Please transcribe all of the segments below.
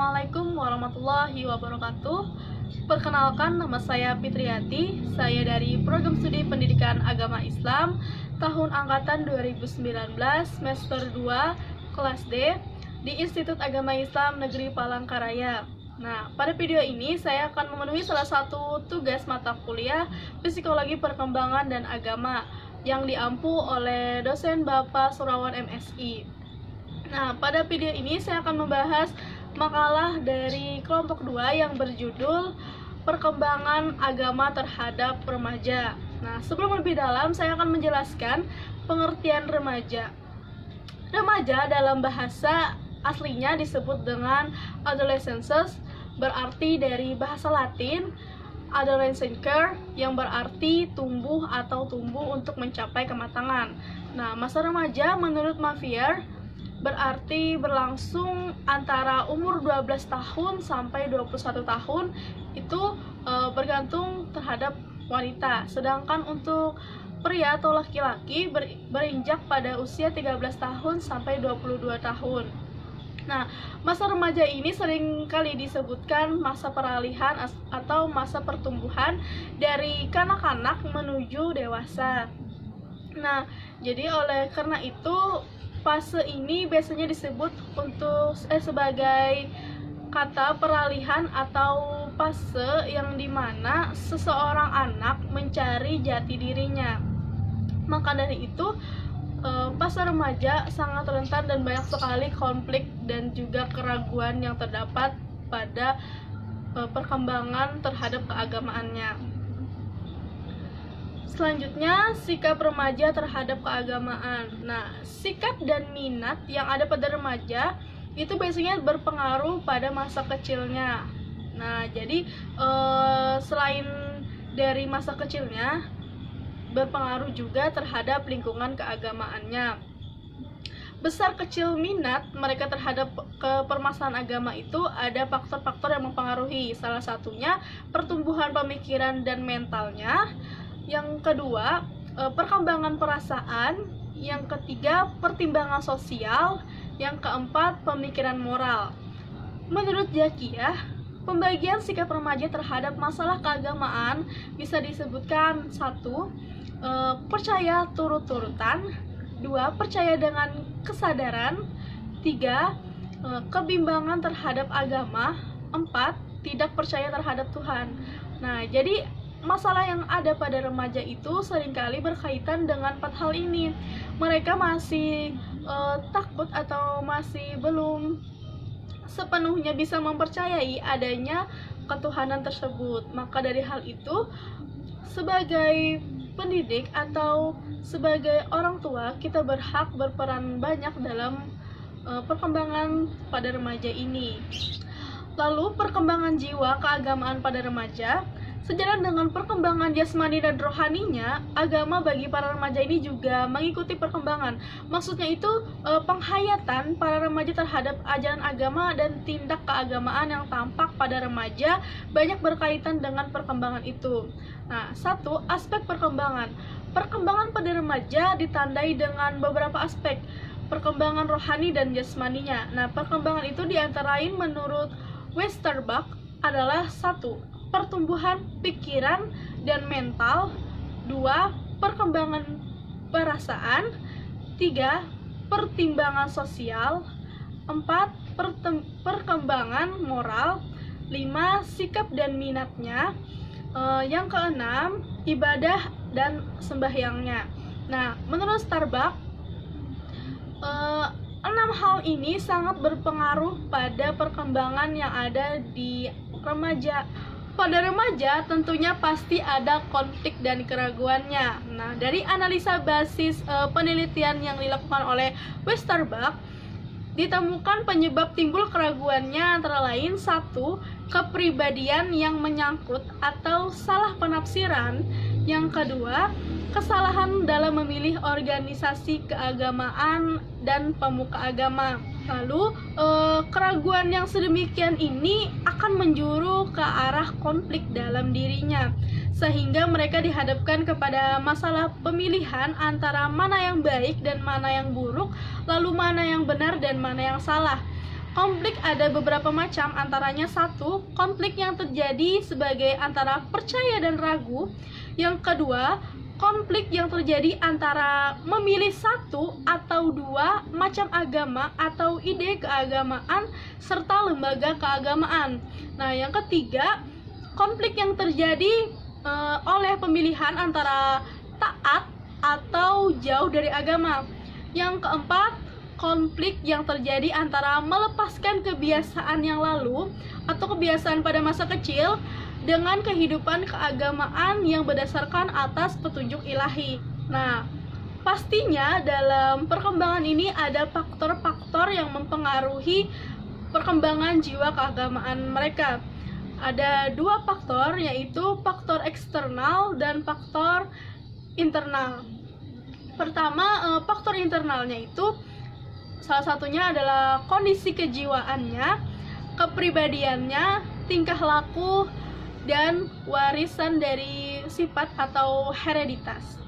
Assalamualaikum warahmatullahi wabarakatuh. Perkenalkan, nama saya Fitriati. Saya dari Program Studi Pendidikan Agama Islam tahun angkatan 2019 semester 2 kelas D di Institut Agama Islam Negeri Palangkaraya. Nah, pada video ini saya akan memenuhi salah satu tugas mata kuliah Psikologi Perkembangan dan Agama yang diampu oleh dosen Bapak Surawan MSI. Nah, pada video ini saya akan membahas makalah dari kelompok 2 yang berjudul Perkembangan Agama Terhadap Remaja. Nah, sebelum lebih dalam, saya akan menjelaskan pengertian remaja. Remaja dalam bahasa aslinya disebut dengan adolescences, berarti dari bahasa Latin adolescencer, yang berarti tumbuh atau tumbuh untuk mencapai kematangan. Nah, masa remaja menurut Mavier berarti berlangsung antara umur 12 tahun sampai 21 tahun, itu bergantung terhadap wanita. Sedangkan untuk pria atau laki-laki berinjak pada usia 13 tahun sampai 22 tahun. Nah, masa remaja ini sering kali disebutkan masa peralihan atau masa pertumbuhan dari kanak-kanak menuju dewasa. Nah, jadi oleh karena itu fase ini biasanya disebut sebagai kata peralihan atau fase yang dimana seseorang anak mencari jati dirinya. Maka dari itu fase remaja sangat rentan dan banyak sekali konflik dan juga keraguan yang terdapat pada perkembangan terhadap keagamaannya. Selanjutnya, sikap remaja terhadap keagamaan. Nah, sikap dan minat yang ada pada remaja itu biasanya berpengaruh pada masa kecilnya. Nah, jadi selain dari masa kecilnya, berpengaruh juga terhadap lingkungan keagamaannya. Besar kecil minat mereka terhadap permasalahan agama itu ada faktor-faktor yang mempengaruhi. Salah satunya pertumbuhan pemikiran dan mentalnya. Yang kedua, perkembangan perasaan. Yang ketiga, pertimbangan sosial. Yang keempat, pemikiran moral. Menurut Jakiyah, pembagian sikap remaja terhadap masalah keagamaan bisa disebutkan: 1. Percaya turut-turutan. 2. Percaya dengan kesadaran. 3. Kebimbangan terhadap agama. 4. Tidak percaya terhadap Tuhan. Nah, jadi masalah yang ada pada remaja itu seringkali berkaitan dengan 4 hal ini. Mereka masih takut atau masih belum sepenuhnya bisa mempercayai adanya ketuhanan tersebut. Maka dari hal itu, sebagai pendidik atau sebagai orang tua, kita berhak berperan banyak dalam perkembangan pada remaja ini. Lalu, perkembangan jiwa keagamaan pada remaja. Sejalan dengan perkembangan jasmani dan rohaninya, agama bagi para remaja ini juga mengikuti perkembangan. Maksudnya itu penghayatan para remaja terhadap ajaran agama dan tindak keagamaan yang tampak pada remaja banyak berkaitan dengan perkembangan itu. Nah, 1. Aspek perkembangan. Perkembangan pada remaja ditandai dengan beberapa aspek. Perkembangan rohani dan jasmaninya. Nah, perkembangan itu diantara lain menurut Westerbuck adalah: 1. Pertumbuhan pikiran dan mental. 2. Perkembangan perasaan. 3. Pertimbangan sosial. 4. Perkembangan moral. 5. Sikap dan minatnya. Yang keenam, ibadah dan sembahyangnya. Nah, menurut Starbuck, 6 hal ini sangat berpengaruh pada perkembangan yang ada di remaja. Pada remaja tentunya pasti ada konflik dan keraguannya. Nah, dari analisa basis penelitian yang dilakukan oleh Westerbuck, ditemukan penyebab timbul keraguannya antara lain: 1. Kepribadian yang menyangkut atau salah penafsiran. Yang kedua, kesalahan dalam memilih organisasi keagamaan dan pemuka agama. Lalu, keraguan yang sedemikian ini akan menjuru ke arah konflik dalam dirinya, sehingga mereka dihadapkan kepada masalah pemilihan antara mana yang baik dan mana yang buruk, lalu mana yang benar dan mana yang salah. konflik ada beberapa macam, antaranya satu, konflik yang terjadi sebagai antara percaya dan ragu. Yang kedua, konflik yang terjadi antara memilih satu atau dua macam agama atau ide keagamaan serta lembaga keagamaan. Nah, yang ketiga, konflik yang terjadi oleh pemilihan antara taat atau jauh dari agama. Yang keempat, konflik yang terjadi antara melepaskan kebiasaan yang lalu atau kebiasaan pada masa kecil dengan kehidupan keagamaan yang berdasarkan atas petunjuk ilahi. Nah, pastinya dalam perkembangan ini ada faktor-faktor yang mempengaruhi perkembangan jiwa keagamaan mereka. Ada dua faktor, yaitu faktor eksternal dan faktor internal. Pertama, faktor internalnya itu salah satunya adalah kondisi kejiwaannya, kepribadiannya, tingkah laku, dan warisan dari sifat atau hereditas.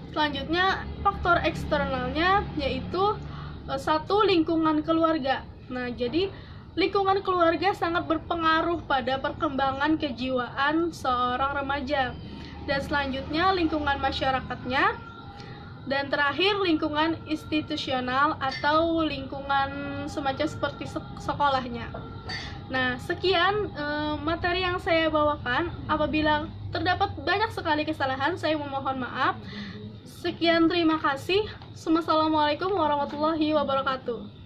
Selanjutnya, faktor eksternalnya yaitu satu, lingkungan keluarga. Nah, jadi lingkungan keluarga sangat berpengaruh pada perkembangan kejiwaan seorang remaja. Dan selanjutnya, lingkungan masyarakatnya. Dan terakhir, lingkungan institusional atau lingkungan semacam seperti sekolahnya. Nah, sekian materi yang saya bawakan. Apabila terdapat banyak sekali kesalahan, saya memohon maaf. Sekian, terima kasih. Wassalamualaikum warahmatullahi wabarakatuh.